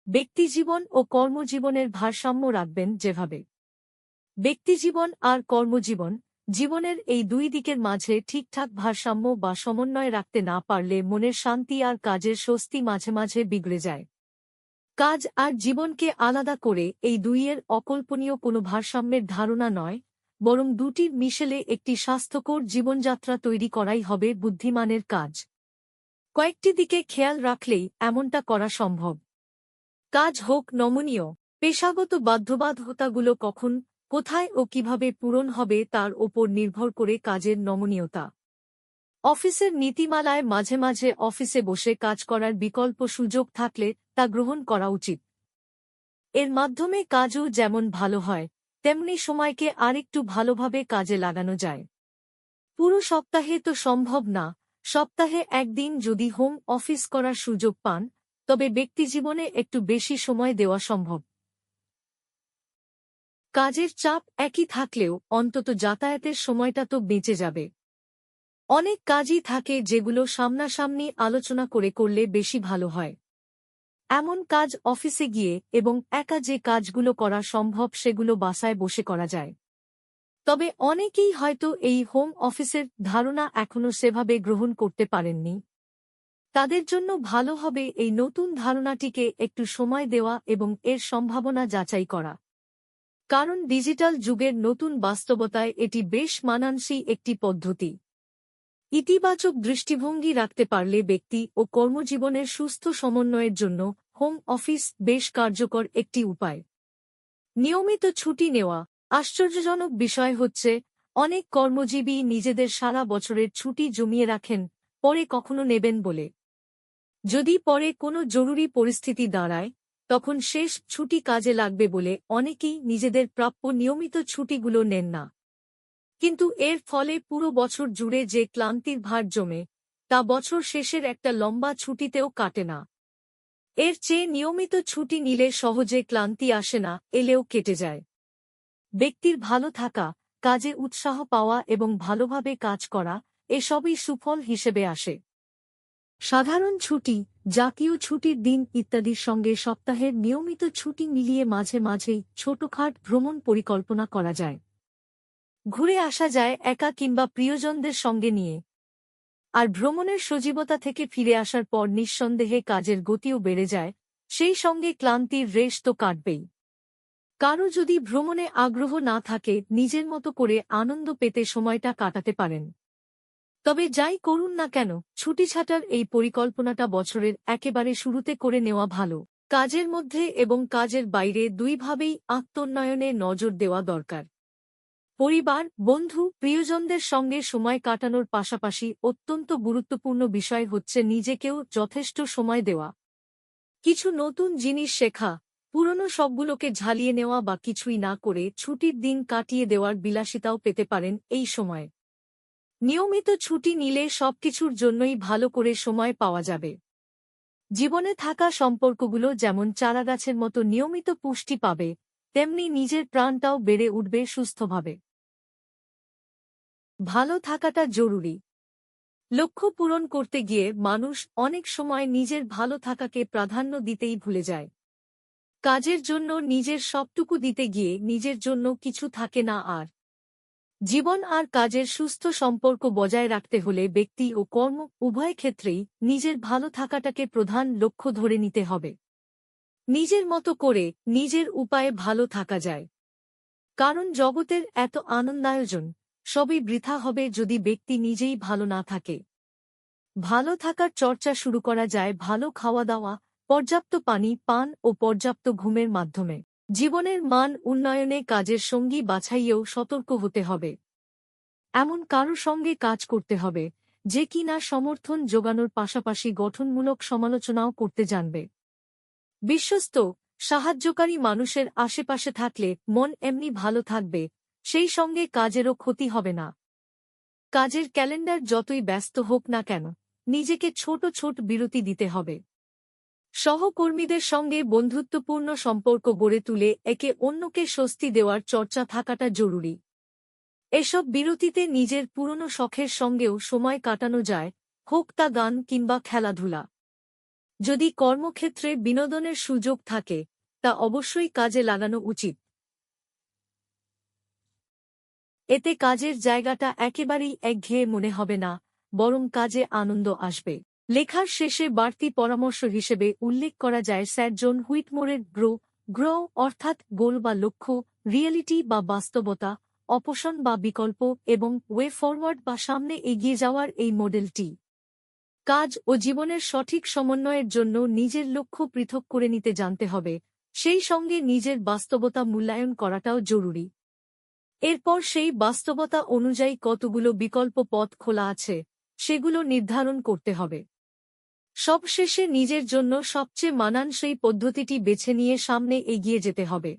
ব্যক্তিজীবন ও কর্মজীবনের ভারসাম্য রাখবেন যেভাবে ব্যক্তিজীবন আর কর্মজীবন জীবনের এই দুই দিকের মাঝে ঠিকঠাক ভারসাম্য বা সমন্বয় রাখতে না পারলে মনের শান্তি আর কাজের স্বস্তি মাঝে মাঝে বিগড়ে যায়। কাজ আর জীবনকে আলাদা করে এই দুইয়ের অকল্পনীয় কোনো ভারসাম্যের ধারণা নয়, বরং দুটির মিশেলে একটি স্বাস্থ্যকর জীবনযাত্রা তৈরি করাই হবে বুদ্ধিমানের কাজ। কয়েকটি দিকে খেয়াল রাখলেই এমনটা করা সম্ভব। কাজ হোক নমনীয়, পেশাগত বাধ্যবাধকতাগুলো কখন, কোথায় ও কিভাবে পূরণ হবে তার ওপর নির্ভর করে কাজের নমনীয়তা। অফিসের নীতিমালায় মাঝে মাঝে অফিসে বসে কাজ করার বিকল্প সুযোগ থাকলে তা গ্রহণ করা উচিত। এর মাধ্যমে কাজও যেমন ভালো হয়, তেমনি সময়কে আরেকটু ভালোভাবে কাজে লাগানো যায়। পুরো সপ্তাহে তো সম্ভব না, সপ্তাহে একদিন যদি হোম অফিস করার সুযোগ পান, তবে ব্যক্তিজীবনে একটু বেশি সময় দেওয়া সম্ভব। কাজের চাপ একই থাকলেও অন্তত যাতায়াতের সময়টা তো বেঁচে যাবে। অনেক কাজই থাকে যেগুলো সামনাসামনি আলোচনা করে করলে বেশি ভালো হয়। এমন কাজ অফিসে গিয়ে এবং একা যে কাজগুলো করা সম্ভব সেগুলো বাসায় বসে করা যায়। তবে অনেকেই হয়তো এই হোম অফিসের ধারণা এখনো সেভাবে গ্রহণ করতে পারেননি। তাদের জন্য ভালো হবে এই নতুন ধারণাটিকে একটু সময় দেওয়া এবং এর সম্ভাবনা যাচাই করা। কারণ ডিজিটাল যুগের নতুন বাস্তবতায় এটি বেশ মানানসই একটি পদ্ধতি। ইতিবাচক দৃষ্টিভঙ্গি রাখতে পারলে ব্যক্তি ও কর্মজীবনের সুস্থ সমন্বয়ের জন্য হোম অফিস বেশ কার্যকর একটি উপায়। নিয়মিত ছুটি নেওয়া। আশ্চর্যজনক বিষয় হচ্ছে, অনেক কর্মজীবী নিজেদের সারা বছরের ছুটি জমিয়ে রাখেন পরে কখনো নেবেন বলে। যদি পরে কোনো জরুরি পরিস্থিতি দাঁড়ায়, তখন শেষ ছুটি কাজে লাগবে বলে অনেকেই নিজেদের প্রাপ্য নিয়মিত ছুটিগুলো নেন না। কিন্তু এর ফলে পুরো বছর জুড়ে যে ক্লান্তির ভার জমে, তা বছর শেষের একটা লম্বা ছুটিতেও কাটে না। এর চেয়ে নিয়মিত ছুটি নিলে সহজে ক্লান্তি আসে না, এলেও কেটে যায়। ব্যক্তির ভালো থাকা, কাজে উৎসাহ পাওয়া এবং ভালোভাবে কাজ করা, এসবই সুফল হিসেবে আসে। সাধারণ ছুটি, জাতীয় ছুটির দিন ইত্যাদির সঙ্গে সপ্তাহের নিয়মিত ছুটি মিলিয়ে মাঝে মাঝেই ছোটখাট ভ্রমণ পরিকল্পনা করা যায়। ঘুরে আসা যায় একা কিংবা প্রিয়জনদের সঙ্গে নিয়ে। আর ভ্রমণের সজীবতা থেকে ফিরে আসার পর নিঃসন্দেহে কাজের গতিও বেড়ে যায়, সেই সঙ্গে ক্লান্তির রেশ তো কাটবেই। কারো যদি ভ্রমণে আগ্রহ না থাকে, নিজের মতো করে আনন্দ পেতে সময়টা কাটাতে পারেন। তবে যাই করুন না কেন, ছুটি ছাটার এই পরিকল্পনাটা বছরের একেবারে শুরুতে করে নেওয়া ভালো। কাজের মধ্যে এবং কাজের বাইরে দুইভাবেই আত্মোন্নয়নে নজর দেওয়া দরকার। পরিবার, বন্ধু, প্রিয়জনদের সঙ্গে সময় কাটানোর পাশাপাশি অত্যন্ত গুরুত্বপূর্ণ বিষয় হচ্ছে নিজেকেও যথেষ্ট সময় দেওয়া। কিছু নতুন জিনিস শেখা, পুরনো সবগুলোকে ঝালিয়ে নেওয়া বা কিছুই না করে ছুটির দিন কাটিয়ে দেওয়ার বিলাসিতাও পেতে পারেন এই সময়। নিয়মিত ছুটি নিলে সবকিছুর জন্যই ভালো করে সময় পাওয়া যাবে। জীবনে থাকা সম্পর্কগুলো যেমন চারাগাছের মতো নিয়মিত পুষ্টি পাবে, তেমনি নিজের প্রাণটাও বেড়ে উঠবে সুস্থভাবে। ভালো থাকাটা জরুরি। লক্ষ্য পূরণ করতে গিয়ে মানুষ অনেক সময় নিজের ভালো থাকাকে প্রাধান্য দিতেই ভুলে যায়। কাজের জন্য নিজের সবটুকু দিতে গিয়ে নিজের জন্য কিছু থাকে না আর। জীবন আর কাজের সুস্থ সম্পর্ক বজায় রাখতে হলে ব্যক্তি ও কর্ম উভয় ক্ষেত্রেই নিজের ভালো থাকাটাকে প্রধান লক্ষ্য ধরে নিতে হবে। নিজের মতো করে, নিজের উপায়ে ভালো থাকা যায়। কারণ জগতের এত আনন্দায়োজন, সবই বৃথা হবে যদি ব্যক্তি নিজেই ভালো না থাকে। ভালো থাকার চর্চা শুরু করা যায় ভালো খাওয়া দাওয়া, পর্যাপ্ত পানি পান ও পর্যাপ্ত ঘুমের মাধ্যমে। জীবনের মান উন্নয়নে কাজের সঙ্গী বাছাইয়েও সতর্ক হতে হবে। এমন কারো সঙ্গে কাজ করতে হবে, যে কিনা সমর্থন জোগানোর পাশাপাশি গঠনমূলক সমালোচনাও করতে জানবে। বিশ্বস্ত, সাহায্যকারী মানুষের আশেপাশে থাকলে মন এমনি ভালো থাকবে, সেই সঙ্গে কাজেরও ক্ষতি হবে না। কাজের ক্যালেন্ডার যতই ব্যস্ত হোক না কেন, নিজেকে ছোট ছোট বিরতি দিতে হবে। সহকর্মীদের সঙ্গে বন্ধুত্বপূর্ণ সম্পর্ক গড়ে তুলে একে অন্যকে স্বস্তি দেওয়ার চর্চা থাকাটা জরুরি। এসব বিরতিতে নিজের পুরনো শখের সঙ্গেও সময় কাটানো যায়, হোক তা গান কিংবা খেলাধুলা। যদি কর্মক্ষেত্রে বিনোদনের সুযোগ থাকে তা অবশ্যই কাজে লাগানো উচিত। এতে কাজের জায়গাটা একেবারেই একঘেয়ে মনে হবে না, বরং কাজে আনন্দ আসবে। লেখার শেষে বাড়তি পরামর্শ হিসেবে উল্লেখ করা যায় স্যার জন হুইটমোরের গ্রো অর্থাৎ গোল বা লক্ষ্য, রিয়েলিটি বা বাস্তবতা, অপশন বা বিকল্প এবং ওয়ে ফরওয়ার্ড বা সামনে এগিয়ে যাওয়ার এই মডেলটি। কাজ ও জীবনের সঠিক সমন্বয়ের জন্য নিজের লক্ষ্য পৃথক করে নিতে জানতে হবে, সেই সঙ্গে নিজের বাস্তবতা মূল্যায়ন করাটাও জরুরি। এরপর সেই বাস্তবতা অনুযায়ী কতগুলো বিকল্প পথ খোলা আছে সেগুলো নির্ধারণ করতে হবে। সবশেষে নিজের জন্য সবচেয়ে মানানসই পদ্ধতিটি বেছে নিয়ে সামনে এগিয়ে যেতে হবে।